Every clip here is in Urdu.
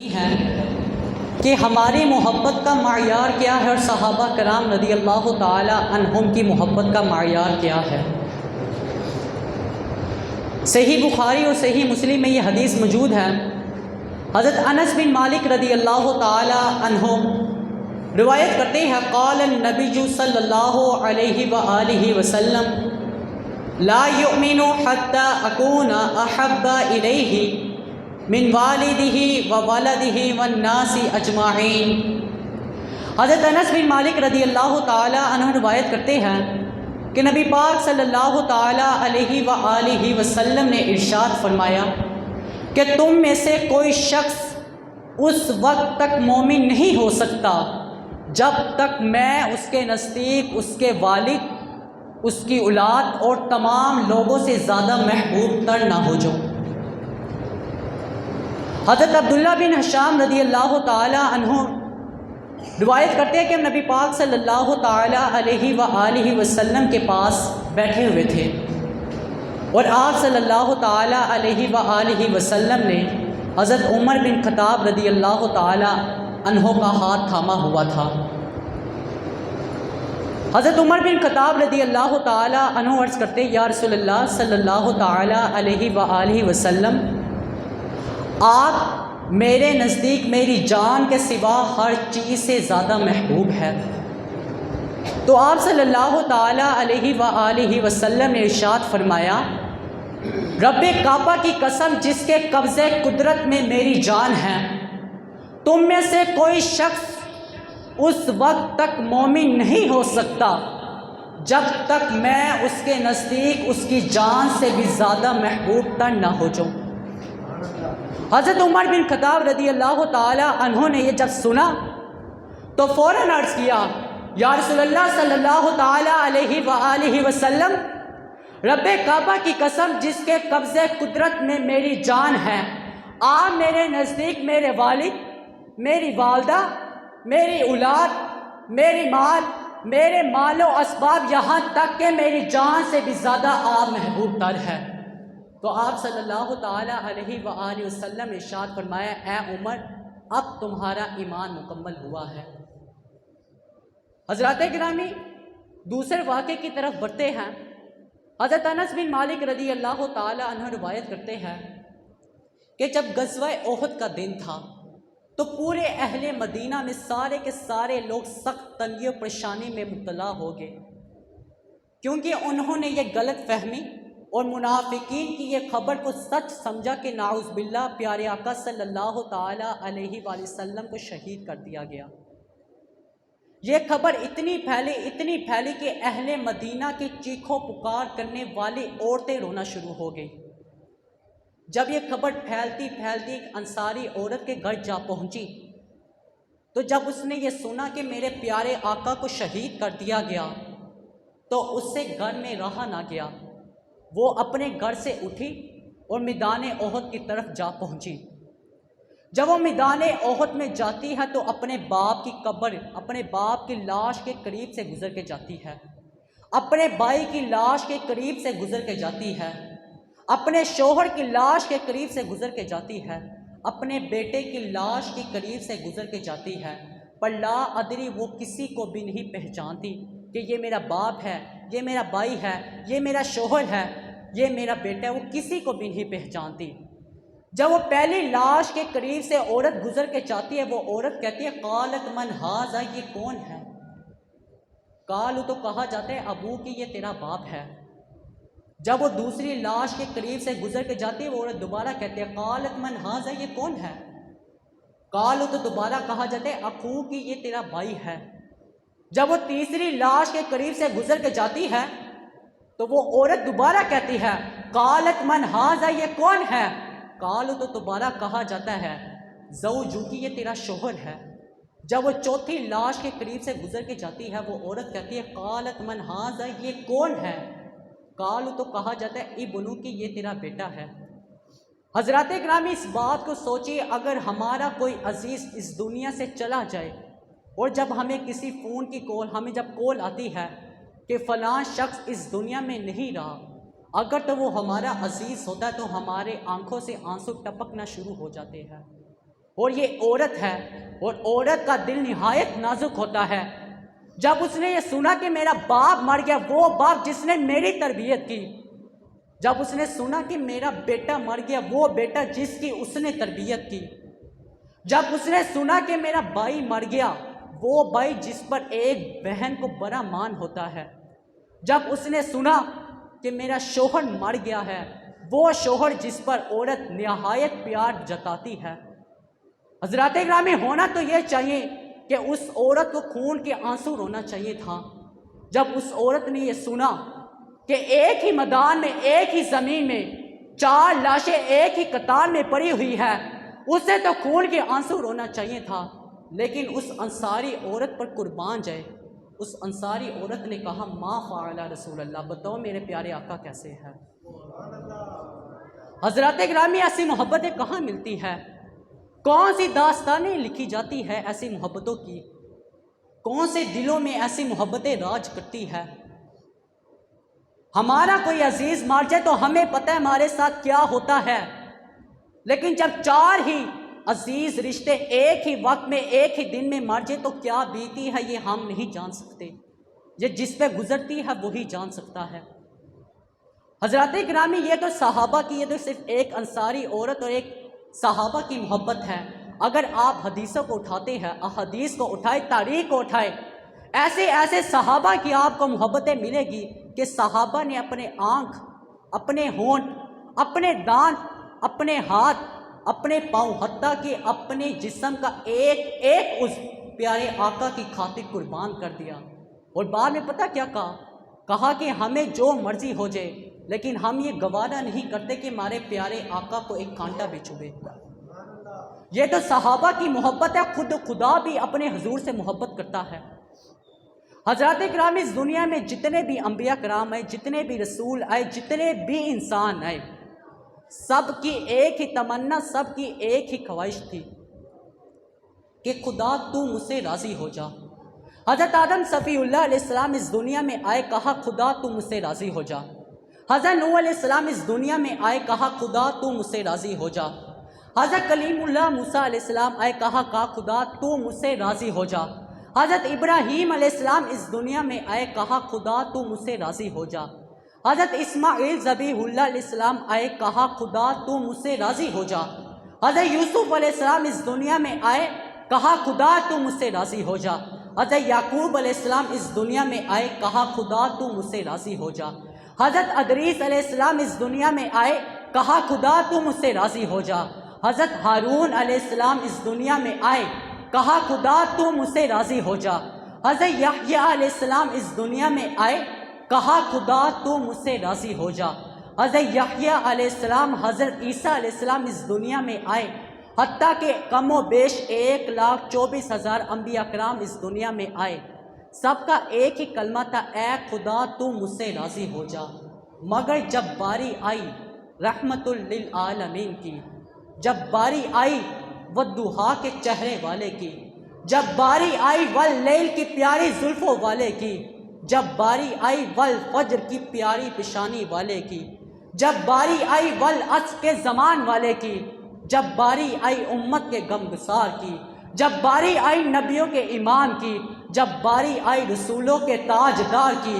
ہے کہ ہماری محبت کا معیار کیا ہے اور صحابہ کرام رضی اللہ تعالی عنہم کی محبت کا معیار کیا ہے۔ صحیح بخاری اور صحیح مسلم میں یہ حدیث موجود ہے۔ حضرت انس بن مالک رضی اللہ تعالی عنہ روایت کرتے ہیں، قال النبی صلی اللہ علیہ وآلہ وسلم لا یؤمن حتی اکون احب الیہ من والدہ وولدہ والناس اجمعین۔ حضرت انس بن مالک رضی اللہ تعالی عنہ روایت کرتے ہیں کہ نبی پاک صلی اللہ تعالی علیہ وآلہ وسلم نے ارشاد فرمایا کہ تم میں سے کوئی شخص اس وقت تک مومن نہیں ہو سکتا جب تک میں اس کے نزدیک اس کے والد، اس کی اولاد اور تمام لوگوں سے زیادہ محبوب تر نہ ہو جاؤں۔ حضرت عبداللہ بن حشام رضی اللہ تعالی عنہ روایت کرتے ہیں کہ ہم نبی پاک صلی اللہ تعالی علیہ وآلہ وسلم کے پاس بیٹھے ہوئے تھے اور آپ صلی اللہ تعالی علیہ وآلہ وسلم نے حضرت عمر بن خطاب رضی اللہ تعالی عنہ کا ہاتھ تھاما ہوا تھا۔ حضرت عمر بن خطاب رضی اللہ تعالی عنہ عرض کرتے، یا رسول اللہ صلی اللہ تعالی علیہ وآلہ وسلم، آپ میرے نزدیک میری جان کے سوا ہر چیز سے زیادہ محبوب ہے۔ تو آپ صلی اللہ تعالی علیہ وآلہ وسلم نے ارشاد فرمایا، رب کعبہ کی قسم جس کے قبضے قدرت میں میری جان ہے، تم میں سے کوئی شخص اس وقت تک مومن نہیں ہو سکتا جب تک میں اس کے نزدیک اس کی جان سے بھی زیادہ محبوب تر نہ ہو جاؤں۔ حضرت عمر بن خطاب رضی اللہ تعالی عنہ نے یہ جب سنا تو فوراً عرض کیا، یا رسول اللہ صلی اللہ تعالی علیہ وآلہ وسلم، رب کعبہ کی قسم جس کے قبضے قدرت میں میری جان ہے، آپ میرے نزدیک میرے والد، میری والدہ، میری اولاد، میرے مال و اسباب، یہاں تک کہ میری جان سے بھی زیادہ آپ محبوب تر ہے۔ تو آپ صلی اللہ تعالی علیہ وآلہ وسلم ارشاد فرمایا، اے عمر، اب تمہارا ایمان مکمل ہوا ہے۔ حضرات گرامی، دوسرے واقعے کی طرف بڑھتے ہیں۔ حضرت انس بن مالک رضی اللہ تعالی عنہ روایت کرتے ہیں کہ جب غزوہ احد کا دن تھا تو پورے اہل مدینہ میں سارے کے سارے لوگ سخت تنگی و پریشانی میں مبتلا ہو گئے، کیونکہ انہوں نے یہ غلط فہمی اور منافقین کی یہ خبر کو سچ سمجھا کہ نعوذ باللہ پیارے آقا صلی اللہ تعالی علیہ وآلہ وسلم کو شہید کر دیا گیا۔ یہ خبر اتنی پھیلی کہ اہل مدینہ کی چیخو پکار کرنے والی عورتیں رونا شروع ہو گئی۔ جب یہ خبر پھیلتی ایک انصاری عورت کے گھر جا پہنچی تو جب اس نے یہ سنا کہ میرے پیارے آقا کو شہید کر دیا گیا تو اس سے گھر میں رہا نہ گیا۔ وہ اپنے گھر سے اٹھی اور میدان احد کی طرف جا پہنچی۔ جب وہ میدان احد میں جاتی ہے تو اپنے باپ کی قبر، اپنے باپ کی لاش کے قریب سے گزر کے جاتی ہے، اپنے بھائی کی لاش کے قریب سے گزر کے جاتی ہے، اپنے شوہر کی لاش کے قریب سے گزر کے جاتی ہے، اپنے بیٹے کی لاش کے قریب سے گزر کے جاتی ہے، پر لا ادری وہ کسی کو بھی نہیں پہچانتی کہ یہ میرا باپ ہے، یہ میرا بھائی ہے، یہ میرا شوہر ہے، یہ میرا بیٹا ہے، وہ کسی کو بھی نہیں پہچانتی۔ جب وہ پہلی لاش کے قریب سے عورت گزر کے جاتی ہے، وہ عورت کہتی ہے، قالت من ھذا، یہ کون ہے؟ قالو تو کہا جاتا ہے ابو کی، یہ تیرا باپ ہے۔ جب وہ دوسری لاش کے قریب سے گزر کے جاتی ہے، وہ عورت دوبارہ کہتی ہے، قالت من ھذا، یہ کون ہے؟ قالو تو دوبارہ کہا جاتا ہے اخو کی، یہ تیرا بھائی ہے۔ جب وہ تیسری لاش کے قریب سے گزر کے جاتی ہے تو وہ عورت دوبارہ کہتی ہے، قالت من ھذا، یہ کون ہے؟ قالو تو دوبارہ کہا جاتا ہے زوجکی، یہ تیرا شوہر ہے۔ جب وہ چوتھی لاش کے قریب سے گزر کے جاتی ہے، وہ عورت کہتی ہے، قالت من ھذا، یہ کون ہے؟ قالو تو کہا جاتا ہے ابنکی، یہ تیرا بیٹا ہے۔ حضرات گرامی، اس بات کو سوچیے، اگر ہمارا کوئی عزیز اس دنیا سے چلا جائے اور جب ہمیں کسی فون کی کال، ہمیں جب کال آتی ہے کہ فلاں شخص اس دنیا میں نہیں رہا، اگر تو وہ ہمارا عزیز ہوتا ہے تو ہمارے آنکھوں سے آنسو ٹپکنا شروع ہو جاتے ہیں۔ اور یہ عورت ہے، اور عورت کا دل نہایت نازک ہوتا ہے۔ جب اس نے یہ سنا کہ میرا باپ مر گیا، وہ باپ جس نے میری تربیت کی، جب اس نے سنا کہ میرا بیٹا مر گیا، وہ بیٹا جس کی اس نے تربیت کی، جب اس نے سنا کہ میرا بھائی مر گیا، وہ بھائی جس پر ایک بہن کو بڑا مان ہوتا ہے، جب اس نے سنا کہ میرا شوہر مر گیا ہے، وہ شوہر جس پر عورت نہایت پیار جتاتی ہے۔ حضرات گرامی، ہونا تو یہ چاہیے کہ اس عورت کو خون کے آنسو رونا چاہیے تھا جب اس عورت نے یہ سنا کہ ایک ہی میدان میں، ایک ہی زمین میں 4 لاشیں ایک ہی قطار میں پڑی ہوئی ہے، اسے تو خون کے آنسو رونا چاہیے تھا۔ لیکن اس انصاری عورت پر قربان جائے، اس انصاری عورت نے کہا ما فعل رسول اللہ، بتاؤ میرے پیارے آقا کیسے ہے۔ حضرات گرامی، ایسی محبتیں کہاں ملتی ہے؟ کون سی داستانیں لکھی جاتی ہے ایسی محبتوں کی؟ کون سے دلوں میں ایسی محبتیں راج کرتی ہے؟ ہمارا کوئی عزیز مر جائے تو ہمیں پتہ ہے ہمارے ساتھ کیا ہوتا ہے، لیکن جب 4 ہی عزیز رشتے ایک ہی وقت میں، ایک ہی دن میں مر جائے تو کیا بیتی ہے یہ ہم نہیں جان سکتے، یہ جس پہ گزرتی ہے وہی جان سکتا ہے۔ حضرات گرامی، یہ تو صحابہ کی، یہ تو صرف ایک انصاری عورت اور ایک صحابہ کی محبت ہے۔ اگر آپ حدیثوں کو اٹھاتے ہیں، احادیث کو اٹھائے، تاریخ کو اٹھائے، ایسے ایسے صحابہ کی آپ کو محبتیں ملے گی کہ صحابہ نے اپنے آنکھ، اپنے ہونٹ، اپنے دانت، اپنے ہاتھ، اپنے پاؤں، حتیٰ کہ اپنے جسم کا ایک ایک عضو پیارے آقا کی خاطر قربان کر دیا۔ اور بعد میں پتہ کیا کہا کہ ہمیں جو مرضی ہو جائے، لیکن ہم یہ گوارا نہیں کرتے کہ ہمارے پیارے آقا کو ایک کانٹا بھی چبھے۔ یہ تو صحابہ کی محبت ہے، خود خدا بھی اپنے حضور سے محبت کرتا ہے۔ حضرات کرام، اس دنیا میں جتنے بھی انبیاء کرام آئے، جتنے بھی رسول آئے، جتنے بھی انسان آئے، سب کی ایک ہی تمنا، سب کی ایک ہی خواہش تھی کہ خدا تو مجھ سے راضی ہو جا۔ حضرت آدم صفی اللہ علیہ السلام اس دنیا میں آئے، کہا خدا تو مجھ سے راضی ہو جا۔ حضرت نوح علیہ السلام اس دنیا میں آئے، کہا خدا تو مجھ سے راضی ہو جا۔ حضرت کلیم اللہ موسیٰ علیہ السلام آئے، کہا خدا تو مجھ سے راضی ہو جا۔ حضرت ابراہیم علیہ السلام اس دنیا میں آئے، کہا خدا تو مجھ سے راضی ہو جا۔ حضرت اسماعیل ذبیح اللہ علیہ السلام آئے، کہا خدا تو مجھ سے راضی ہو جا۔ حضرت یوسف علیہ السلام اس دنیا میں آئے، کہا خدا تو مجھ سے راضی ہو جا۔ حضرت یعقوب علیہ السلام اس دنیا میں آئے، کہا خدا تو مجھ سے راضی ہو جا۔ حضرت ادریس علیہ السلام اس دنیا میں آئے، کہا خدا تو مجھ سے راضی ہو جا۔ حضرت ہارون علیہ السلام اس دنیا میں آئے، کہا خدا تو مجھ سے راضی ہو جا۔ حضرت یحییٰ علیہ السلام اس دنیا میں آئے، کہا خدا تو مجھ سے راضی ہو جا۔ حضرت یحییٰ علیہ السلام، حضرت عیسیٰ علیہ السلام اس دنیا میں آئے، حتیٰ کہ کم و بیش 1,24,000 انبیاء کرام اس دنیا میں آئے، سب کا ایک ہی کلمہ تھا، اے خدا تو مجھ سے راضی ہو جا۔ مگر جب باری آئی رحمت للعالمین کی، جب باری آئی والضحیٰ کے چہرے والے کی، جب باری آئی واللیل کی پیاری زلفوں والے کی، جب باری آئی والفجر کی پیاری پیشانی والے کی، جب باری آئی والعصر کے زمان والے کی، جب باری آئی امت کے غمگسار کی، جب باری آئی نبیوں کے امام کی، جب باری آئی رسولوں کے تاجدار کی،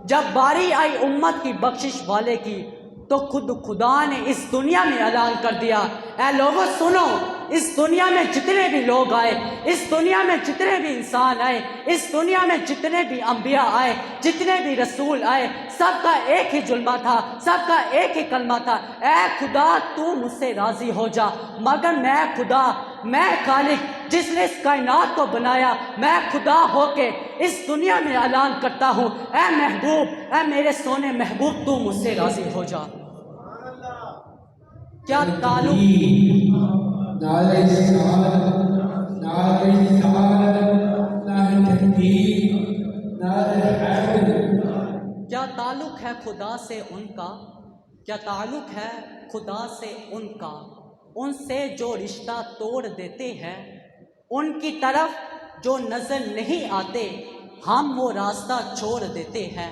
جب باری آئی امت کی بخشش والے کی، تو خود خدا نے اس دنیا میں اعلان کر دیا، اے لوگوں سنو، اس دنیا میں جتنے بھی لوگ آئے، اس دنیا میں جتنے بھی انسان آئے، اس دنیا میں جتنے بھی انبیاء آئے، جتنے بھی رسول آئے، سب کا ایک ہی جلمہ تھا، سب کا ایک ہی کلمہ تھا، اے خدا تو مجھ سے راضی ہو جا۔ مگر میں خدا، میں خالق جس نے اس کائنات کو بنایا، میں خدا ہو کے اس دنیا میں اعلان کرتا ہوں، اے محبوب، اے میرے سونے محبوب تو مجھ سے راضی ہو جا۔ کیا تعلق، کیا تعلق ہے خدا سے ان کا، کیا تعلق ہے خدا سے ان کا، ان سے جو رشتہ توڑ دیتے ہیں، ان کی طرف جو نظر نہیں آتے ہم وہ راستہ چھوڑ دیتے ہیں۔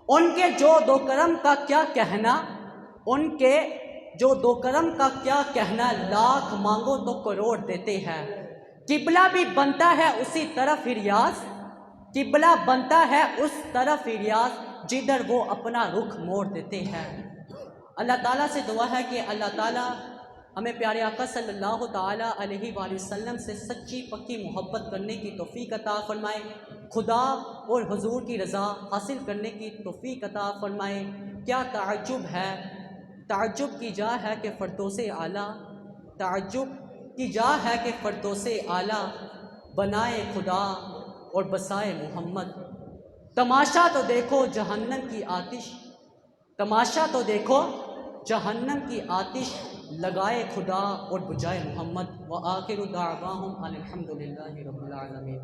ان کے جو دو کرم کا کیا کہنا، ان کے جو دو کرم کا کیا کہنا، لاکھ مانگو تو کروڑ دیتے ہیں۔ قبلہ بھی بنتا ہے اسی طرف ہی ریاض، قبلہ بنتا ہے اس طرف ہی ریاض، جدھر وہ اپنا رخ موڑ دیتے ہیں۔ اللہ تعالیٰ سے دعا ہے کہ اللہ تعالیٰ ہمیں پیارے آقا صلی اللہ تعالیٰ علیہ وآلہ وسلم سے سچی پکی محبت کرنے کی توفیق عطا فرمائے، خدا اور حضور کی رضا حاصل کرنے کی توفیق عطا فرمائے۔ کیا تعجب ہے، تعجب کی جا ہے کہ فردوس اعلیٰ، تعجب کی جا ہے کہ فردوس اعلیٰ بنائے خدا اور بسائے محمد۔ تماشا تو دیکھو جہنم کی آتش، تماشا تو دیکھو جہنم کی آتش، لگائے خدا اور بجائے محمد۔ وآخر دعواہم الحمد للہ رب العالمین۔